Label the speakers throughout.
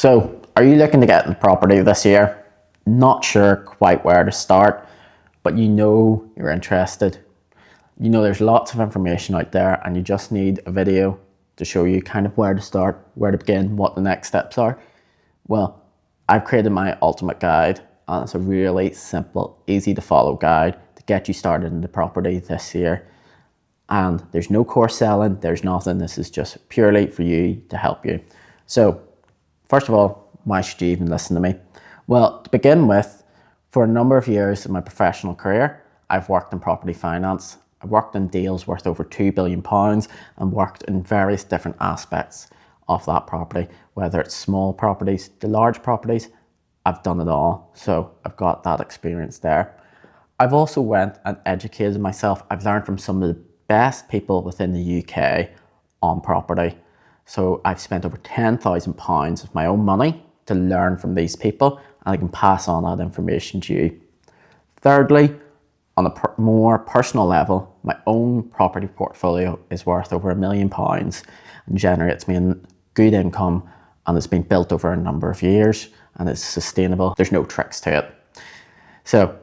Speaker 1: So, are you looking to get into property this year? Not sure quite where to start, but you know you're interested. You know there's lots of information out there and you just need a video to show you kind of where to start, where to begin, what the next steps are. Well, I've created my ultimate guide and it's a really simple, easy to follow guide to get you started into property this year. And there's no course selling, there's nothing. This is just purely for you to help you. So, first of all, why should you even listen to me? Well, to begin with, for a number of years in my professional career, I've worked in property finance. I've worked in deals worth over £2 billion and worked in various different aspects of that property, whether it's small properties to large properties. I've done it all, so I've got that experience there. I've also went and educated myself. I've learned from some of the best people within the UK on property. So I've spent over £10,000 of my own money to learn from these people, and I can pass on that information to you. Thirdly, on a more personal level, my own property portfolio is worth over £1 million and generates me a good income, and it's been built over a number of years and it's sustainable. There's no tricks to it. So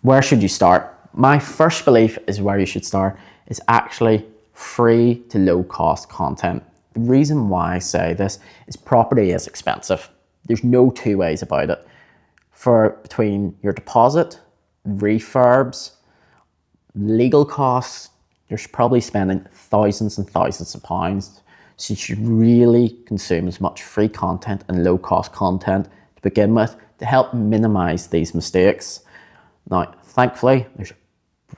Speaker 1: where should you start? My first belief is where you should start is actually free to low cost content. The reason why I say this is property is expensive. There's no two ways about it. For between your deposit, refurbs, legal costs, you're probably spending thousands and thousands of pounds. So you should really consume as much free content and low cost content to begin with to help minimize these mistakes. Now, thankfully, there's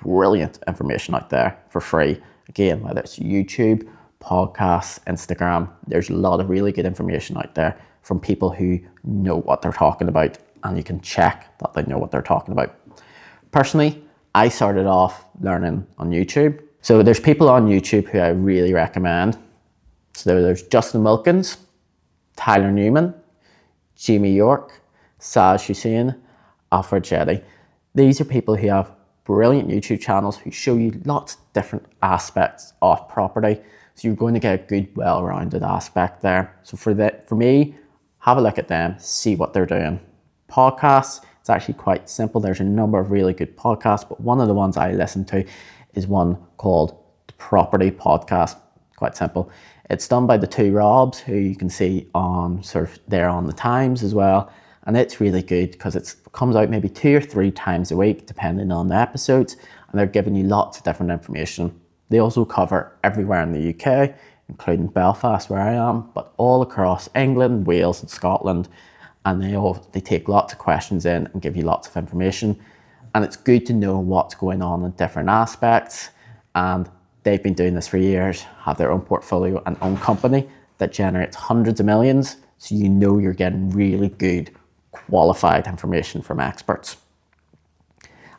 Speaker 1: brilliant information out there for free. Again, whether it's YouTube, podcasts, Instagram, there's a lot of really good information out there from people who know what they're talking about, and you can check that they know what they're talking about. Personally, I started off learning on YouTube. So there's people on YouTube who I really recommend. So there's Justin Wilkins, Tyler Newman, Jamie York, Saj Hussein, Alfred Jetty. These are people who have brilliant YouTube channels who show you lots of different aspects of property. So you're going to get a good, well-rounded aspect there. So for me, have a look at them, see what they're doing. Podcasts, it's actually quite simple. There's a number of really good podcasts, but one of the ones I listen to is one called The Property Podcast. Quite simple. It's done by the two Robs, who you can see on sort of there on the Times as well. And it's really good because it comes out maybe 2 or 3 times a week, depending on the episodes, and they're giving you lots of different information. They also cover everywhere in the UK, including Belfast, where I am, but all across England, Wales, and Scotland. And they take lots of questions in and give you lots of information. And it's good to know what's going on in different aspects. And they've been doing this for years, have their own portfolio and own company that generates hundreds of millions. So you know you're getting really good, qualified information from experts.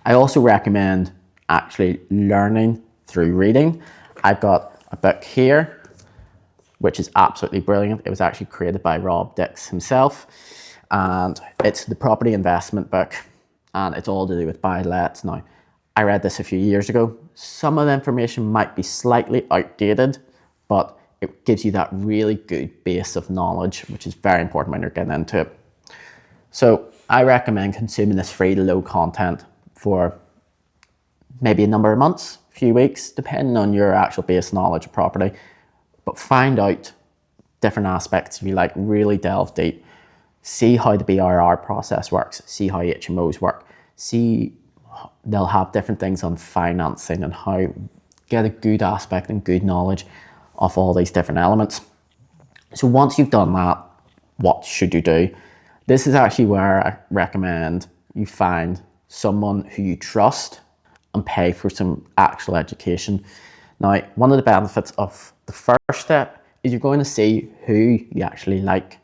Speaker 1: I also recommend actually learning through reading. I've got a book here, which is absolutely brilliant. It was actually created by Rob Dix himself. And it's the property investment book. And it's all to do with buy-lets. Now, I read this a few years ago. Some of the information might be slightly outdated, but it gives you that really good base of knowledge, which is very important when you're getting into it. So I recommend consuming this free to low content for maybe a number of months, a few weeks, depending on your actual base knowledge of property. But find out different aspects if you like, really delve deep. See how the BRR process works, see how HMOs work, see they'll have different things on financing and how get a good aspect and good knowledge of all these different elements. So once you've done that, what should you do? This is actually where I recommend you find someone who you trust and pay for some actual education. Now, one of the benefits of the first step is you're going to see who you actually like.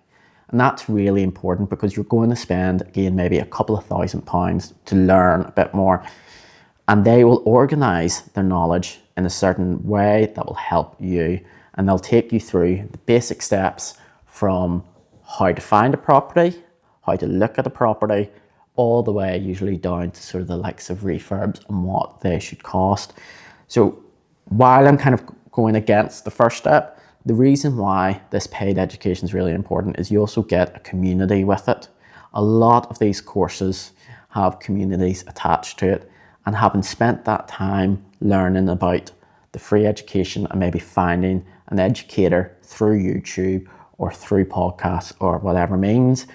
Speaker 1: And that's really important because you're going to spend, again, maybe a couple of £1,000 to learn a bit more. And they will organise their knowledge in a certain way that will help you. And they'll take you through the basic steps from how to find a property, how to look at a property, all the way usually down to sort of the likes of refurbs and what they should cost. So while I'm kind of going against the first step, The reason why this paid education is really important is you also get a community with it. A lot of these courses have communities attached to it, and having spent that time learning about the free education and maybe finding an educator through YouTube or through podcasts or whatever means,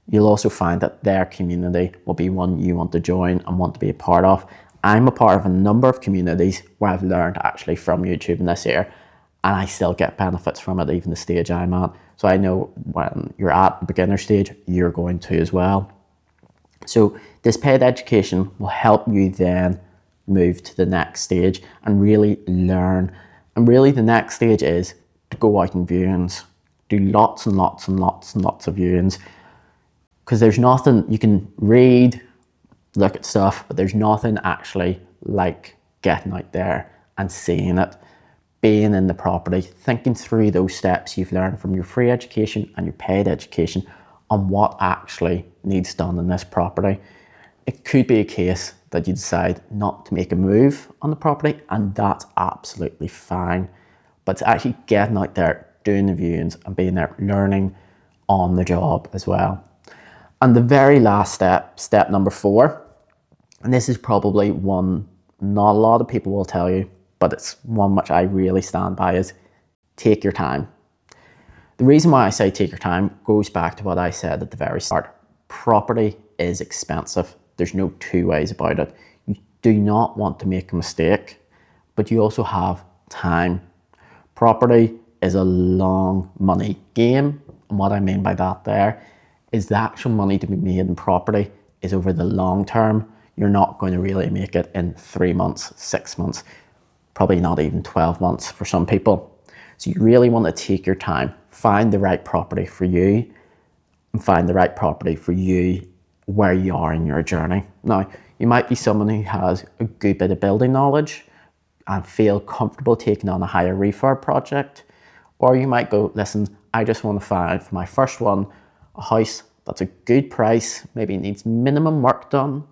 Speaker 1: you'll also find that their community will be one you want to join and want to be a part of. I'm a part of a number of communities where I've learned actually from YouTube in this year, and I still get benefits from it, even the stage I'm at. So I know when you're at the beginner stage, you're going to as well. So this paid education will help you then move to the next stage and really learn. And really the next stage is to go out and viewings. Do lots and lots and lots and lots of viewings. Because there's nothing, you can read, look at stuff, but there's nothing actually like getting out there and seeing it, being in the property, thinking through those steps you've learned from your free education and your paid education on what actually needs done in this property. It could be a case that you decide not to make a move on the property, and that's absolutely fine. But it's actually getting out there, doing the viewings and being there, learning on the job as well. And the very last step, step number 4, and this is probably one not a lot of people will tell you, but it's one which I really stand by, is take your time. The reason why I say take your time goes back to what I said at the very start. Property is expensive. There's no two ways about it. You do not want to make a mistake, but you also have time. Property is a long money game. And what I mean by that there is the actual money to be made in property is over the long term. You're not going to really make it in 3 months, 6 months, probably not even 12 months for some people. So you really want to take your time, find the right property for you, and find the right property for you where you are in your journey. Now, you might be someone who has a good bit of building knowledge and feel comfortable taking on a higher refurb project. Or you might go, listen, I just want to find for my first one, a house that's a good price, maybe needs minimum work done,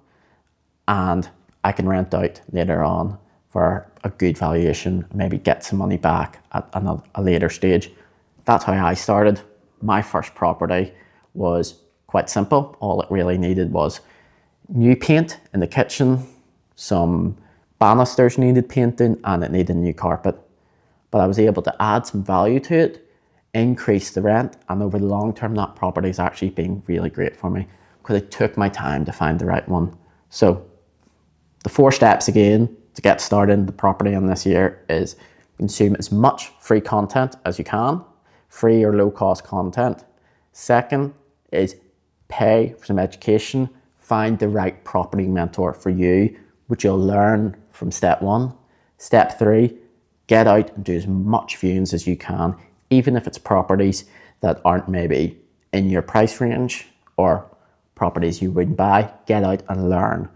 Speaker 1: and I can rent out later on for a good valuation, maybe get some money back at a later stage. That's how I started. My first property was quite simple. All it really needed was new paint in the kitchen, some banisters needed painting, and it needed new carpet. But I was able to add some value to it, increase the rent, and over the long term, that property has actually been really great for me because it took my time to find the right one. So the 4 steps again to get started in the property in this year is consume as much free content as you can, free or low cost content. Second is pay for some education, find the right property mentor for you, which you'll learn from step 1. Step 3, get out and do as much viewings as you can, even if it's properties that aren't maybe in your price range or properties you wouldn't buy. Get out and learn.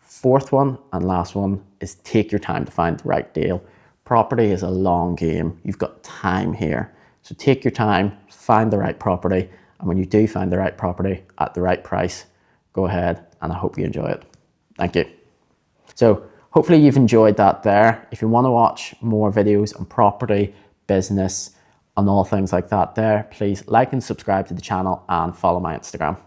Speaker 1: 4th one and last one is take your time to find the right deal. Property is a long game. You've got time here. So take your time, find the right property, and when you do find the right property at the right price, go ahead, and I hope you enjoy it. Thank you. So hopefully you've enjoyed that there. If you want to watch more videos on property, business, and all things like that there, please like and subscribe to the channel and follow my Instagram.